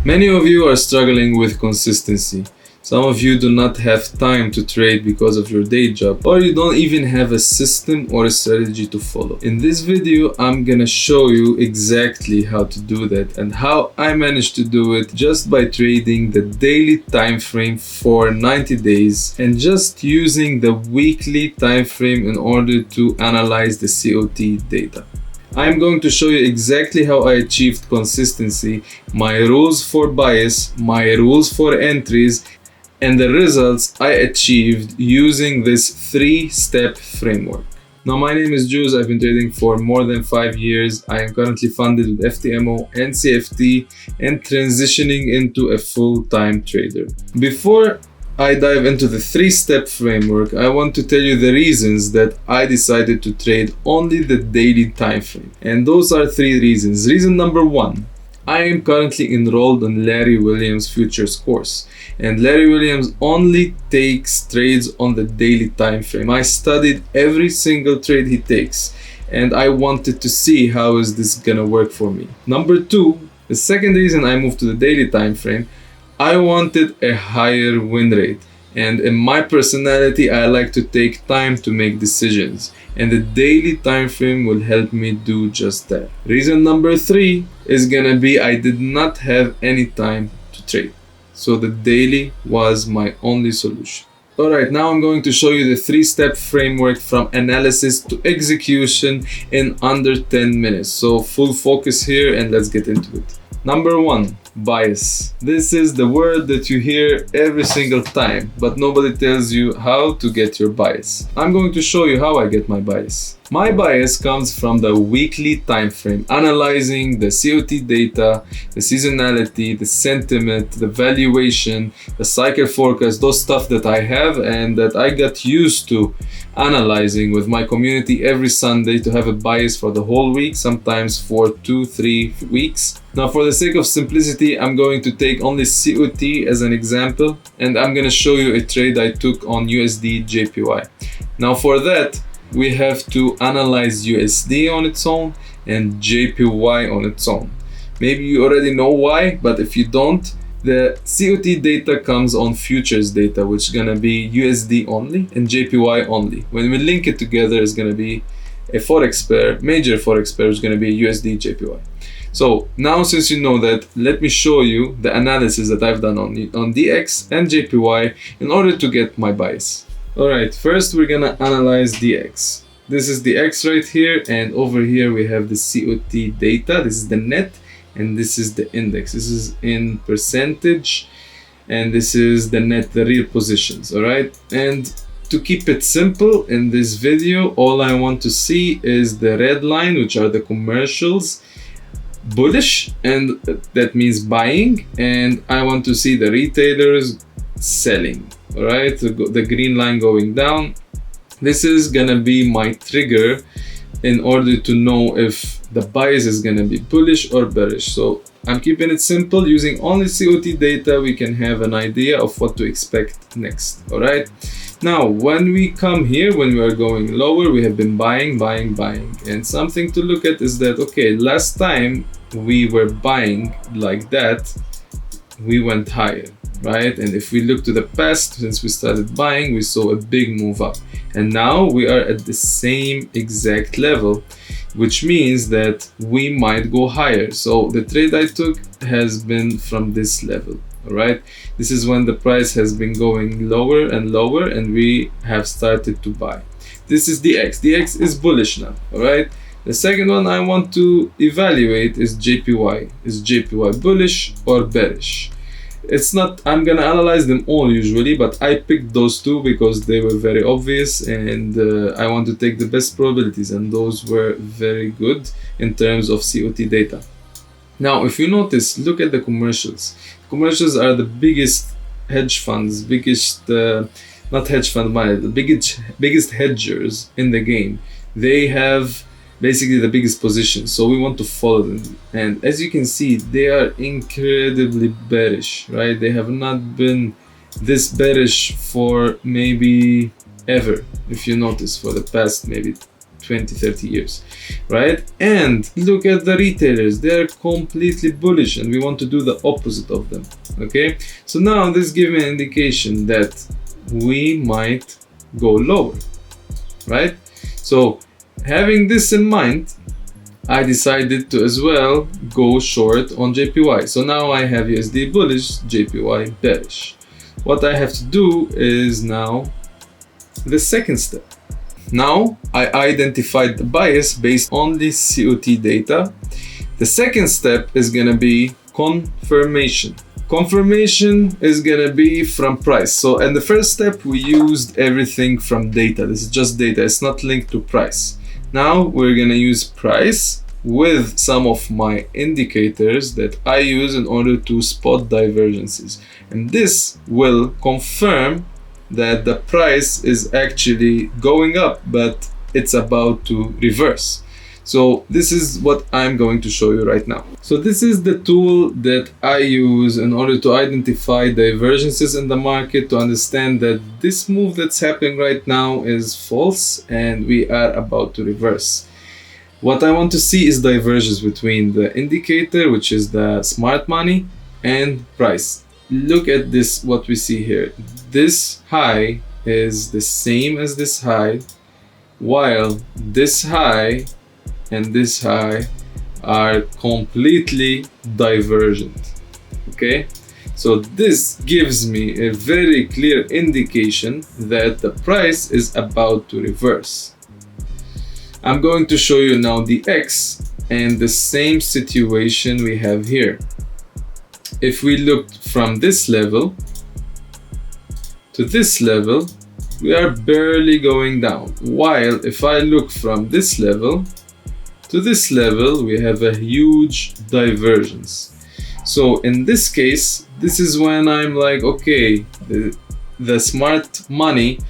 Many of you are struggling with consistency. Some of you do not have time to trade because of your day job, or you don't even have a system or a strategy to follow. In this video, I'm gonna show you exactly how to do that and how I managed to do it just by trading the daily time frame for 90 days and just using the weekly time frame in order to analyze the COT data. I'm going to show you exactly how I achieved consistency, my rules for bias, my rules for entries, and the results I achieved using this 3-step framework. Now, my name is Jules. I've been trading for more than 5 years. I am currently funded with FTMO and CFT and transitioning into a full-time trader. Before I dive into the 3-step framework, I want to tell you the reasons that I decided to trade only the daily time frame. And those are 3 reasons. Reason number 1, I am currently enrolled in Larry Williams futures course, and Larry Williams only takes trades on the daily time frame. I studied every single trade he takes, and I wanted to see how is this gonna work for me. Number 2, the second reason I moved to the daily time frame, I wanted a higher win rate, and in my personality I like to take time to make decisions, and the daily time frame will help me do just that. Reason number 3 is gonna be I did not have any time to trade, so the daily was my only solution. Alright, now I'm going to show you the 3-step framework from analysis to execution in under 10 minutes. So full focus here and let's get into it. Number 1, bias. This is the word that you hear every single time, but nobody tells you how to get your bias. I'm going to show you how I get my bias. My bias comes from the weekly time frame, analyzing the COT data, the seasonality, the sentiment, the valuation, the cycle forecast, those stuff that I have and that I got used to analyzing with my community every Sunday to have a bias for the whole week, sometimes for 2-3 weeks. Now, for the sake of simplicity, I'm going to take only COT as an example, and I'm going to show you a trade I took on USD JPY. Now, for that, we have to analyze USD on its own and JPY on its own. Maybe you already know why, but if you don't, the COT data comes on futures data, which is gonna be USD only and JPY only. When we link it together, it's gonna be a forex pair, major forex pair is gonna be USD JPY. So now, since you know that, let me show you the analysis that I've done on DX and JPY in order to get my bias. Alright, first we're gonna analyze DX. This is the X right here, and over here we have the COT data. This is the net, and this is the index. This is in percentage, and this is the net, the real positions. Alright, and to keep it simple in this video, all I want to see is the red line, which are the commercials, bullish, and that means buying, and I want to see the retailers selling. Alright, the green line going down. This is gonna be my trigger in order to know if the bias is gonna be bullish or bearish. So I'm keeping it simple. Using only COT data, we can have an idea of what to expect next. Alright, now when we come here, when we are going lower, we have been buying, and something to look at is that, okay, last time we were buying like that, we went higher, right? And if we look to the past, since we started buying, we saw a big move up, and now we are at the same exact level, which means that we might go higher. So the trade I took has been from this level. All right, this is when the price has been going lower and lower, and we have started to buy. This is DX. DX is bullish now. All right, the second one I want to evaluate is JPY. Is JPY bullish or bearish? It's not, I'm gonna analyze them all usually, but I picked those two because they were very obvious, and I want to take the best probabilities, and those were very good in terms of COT data. Now, if you notice, look at the commercials. Commercials are the biggest hedge funds, not hedge fund money, the biggest hedgers in the game. They have basically the biggest position, so we want to follow them. And as you can see, they are incredibly bearish, right? They have not been this bearish for maybe ever, if you notice, for the past maybe 20, 30 years, right? And look at the retailers, they're completely bullish and we want to do the opposite of them, okay? So now this gives me an indication that we might go lower, right? So having this in mind, I decided to as well go short on JPY. So now I have USD bullish, JPY bearish. What I have to do is now the second step. Now I identified the bias based on the COT data. The second step is gonna be confirmation. Confirmation is gonna be from price. So in the first step, we used everything from data. This is just data, it's not linked to price. Now we're gonna use price with some of my indicators that I use in order to spot divergences. And this will confirm that the price is actually going up, but it's about to reverse. So this is what I'm going to show you right now. So this is the tool that I use in order to identify divergences in the market, to understand that this move that's happening right now is false and we are about to reverse. What I want to see is divergence between the indicator, which is the smart money, and price. Look at this, what we see here. This high is the same as this high, while this high and this high are completely divergent, okay? So this gives me a very clear indication that the price is about to reverse. I'm going to show you now the X and the same situation we have here. If we look from this level to this level, we are barely going down. While if I look from this level to this level, we have a huge divergence. So in this case, this is when I'm like, okay, the smart money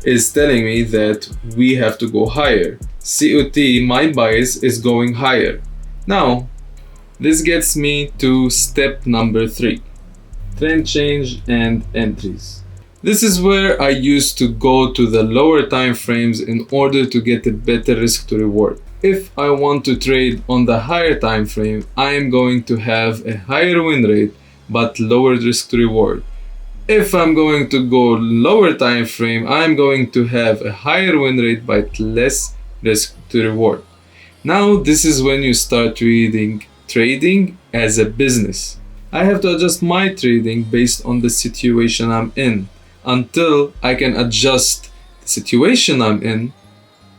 is telling me that we have to go higher. COT, my bias, is going higher. Now, this gets me to step number 3, trend change and entries. This is where I used to go to the lower time frames in order to get a better risk to reward. If I want to trade on the higher time frame, I am going to have a higher win rate but lower risk to reward. If I'm going to go lower time frame, I'm going to have a higher win rate but less risk to reward. Now this is when you start trading as a business. I have to adjust my trading based on the situation I'm in until I can adjust the situation I'm in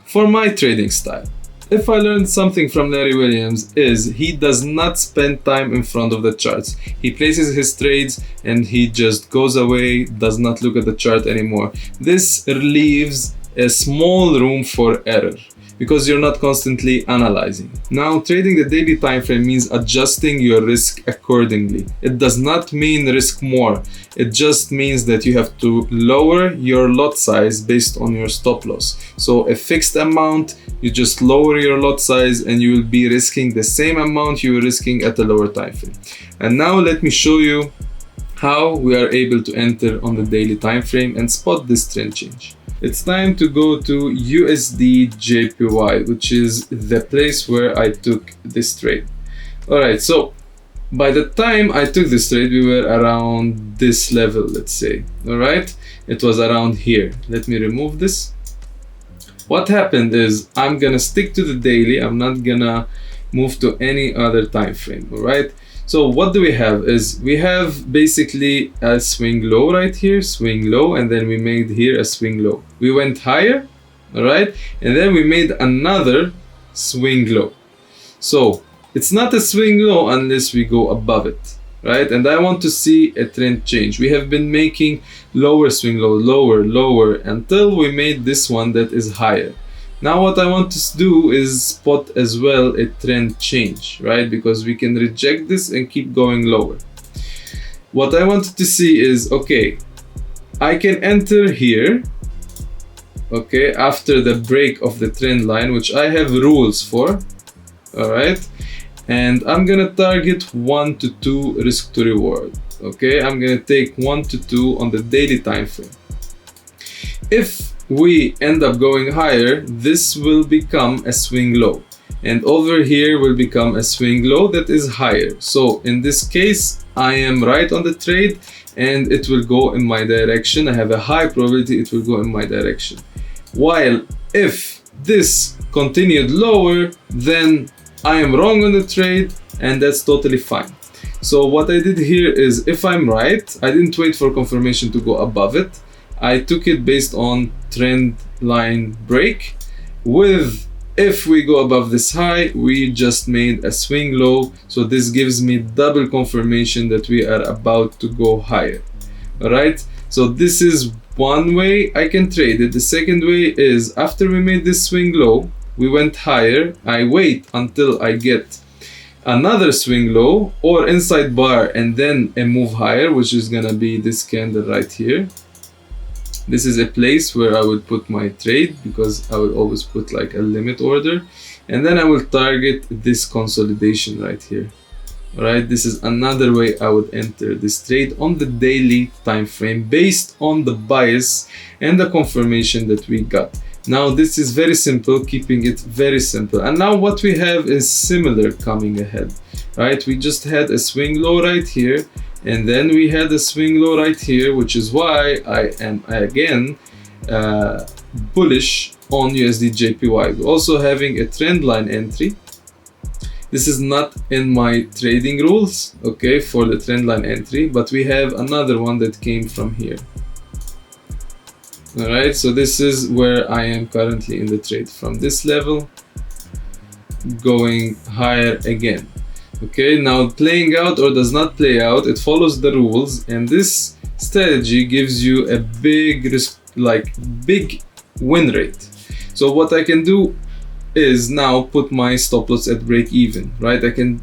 for my trading style. If I learned something from Larry Williams, is he does not spend time in front of the charts. He places his trades and he just goes away, does not look at the chart anymore. This leaves a small room for error because you're not constantly analyzing. Now, trading the daily time frame means adjusting your risk accordingly. It does not mean risk more. It just means that you have to lower your lot size based on your stop loss. So a fixed amount, you just lower your lot size and you will be risking the same amount you were risking at a lower time frame. And now let me show you how we are able to enter on the daily time frame and spot this trend change. It's time to go to USD JPY, which is the place where I took this trade. Alright, so by the time I took this trade, we were around this level, let's say. Alright, it was around here. Let me remove this. What happened is I'm gonna stick to the daily. I'm not gonna move to any other time frame. Alright, so what do we have is we have basically a swing low right here, swing low, and then we made here a swing low. We went higher, all right, and then we made another swing low. So it's not a swing low unless we go above it, right? And I want to see a trend change. We have been making lower swing low, lower, lower, until we made this one that is higher. Now what I want to do is spot as well a trend change, right? Because we can reject this and keep going lower. What I wanted to see is, okay, I can enter here, okay, after the break of the trend line, which I have rules for, all right? And I'm gonna target 1 to 2 risk to reward, okay? I'm gonna take 1 to 2 on the daily time frame. If we end up going higher, this will become a swing low. And over here will become a swing low that is higher. So in this case, I am right on the trade and it will go in my direction. I have a high probability it will go in my direction. While if this continued lower, then I am wrong on the trade, and that's totally fine. So what I did here is, if I'm right, I didn't wait for confirmation to go above it. I took it based on trend line break with, if we go above this high, we just made a swing low. So this gives me double confirmation that we are about to go higher. All right. So this is one way I can trade it. The second way is, after we made this swing low, we went higher. I wait until I get another swing low or inside bar and then a move higher, which is gonna be this candle right here. This is a place where I would put my trade, because I would always put like a limit order, and then I will target this consolidation right here. All right, this is another way I would enter this trade on the daily time frame based on the bias and the confirmation that we got. Now this is very simple, keeping it very simple. And now what we have is similar coming ahead, right? We just had a swing low right here, and then we had a swing low right here, which is why I am again bullish on USD JPY. We're also having a trend line entry. This is not in my trading rules, okay, for the trend line entry, but we have another one that came from here. All right, so this is where I am currently in the trade, from this level going higher again. Okay, now playing out or does not play out, it follows the rules, and this strategy gives you a big win rate. So what I can do is now put my stop loss at break even, right? I can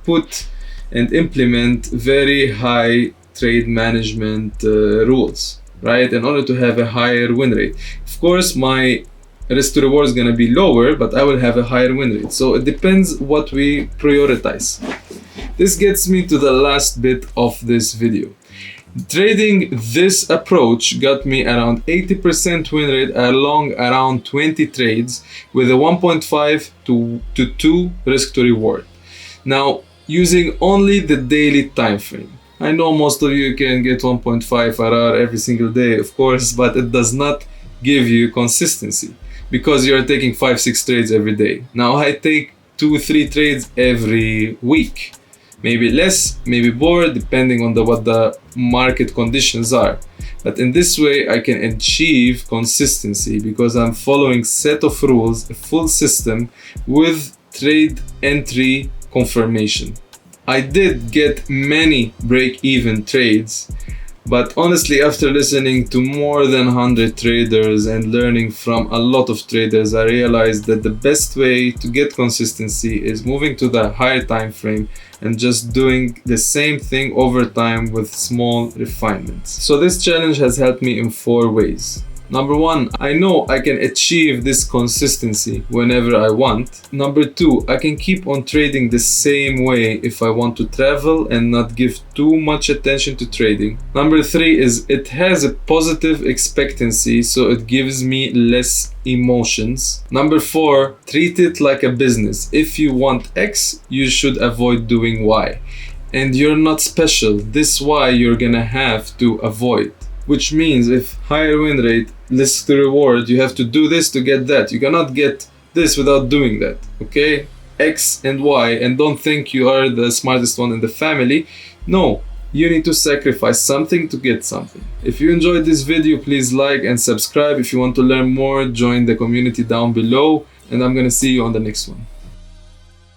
put and implement very high trade management rules, right, in order to have a higher win rate. Of course, my risk to reward is going to be lower, but I will have a higher win rate. So it depends what we prioritize. This gets me to the last bit of this video. Trading this approach got me around 80% win rate along around 20 trades with a 1.5 to 2 risk to reward. Now, using only the daily time frame. I know most of you can get 1.5 RR every single day, of course, but it does not give you consistency because you are taking 5-6 trades every day. Now I take 2-3 trades every week. Maybe less, maybe more, depending on what the market conditions are. But in this way, I can achieve consistency because I'm following set of rules, a full system with trade entry confirmation. I did get many break-even trades, but honestly, after listening to more than 100 traders and learning from a lot of traders, I realized that the best way to get consistency is moving to the higher time frame and just doing the same thing over time with small refinements. So this challenge has helped me in 4 ways. Number 1, I know I can achieve this consistency whenever I want. Number 2, I can keep on trading the same way if I want to travel and not give too much attention to trading. Number 3 is it has a positive expectancy, so it gives me less emotions. Number 4, treat it like a business. If you want X, you should avoid doing Y. And you're not special. This Y you're gonna have to avoid. Which means if higher win rate, risk to reward, you have to do this to get that. You cannot get this without doing that, okay? X and Y, and don't think you are the smartest one in the family. No, you need to sacrifice something to get something. If you enjoyed this video, please like and subscribe. If you want to learn more, join the community down below, and I'm gonna see you on the next one.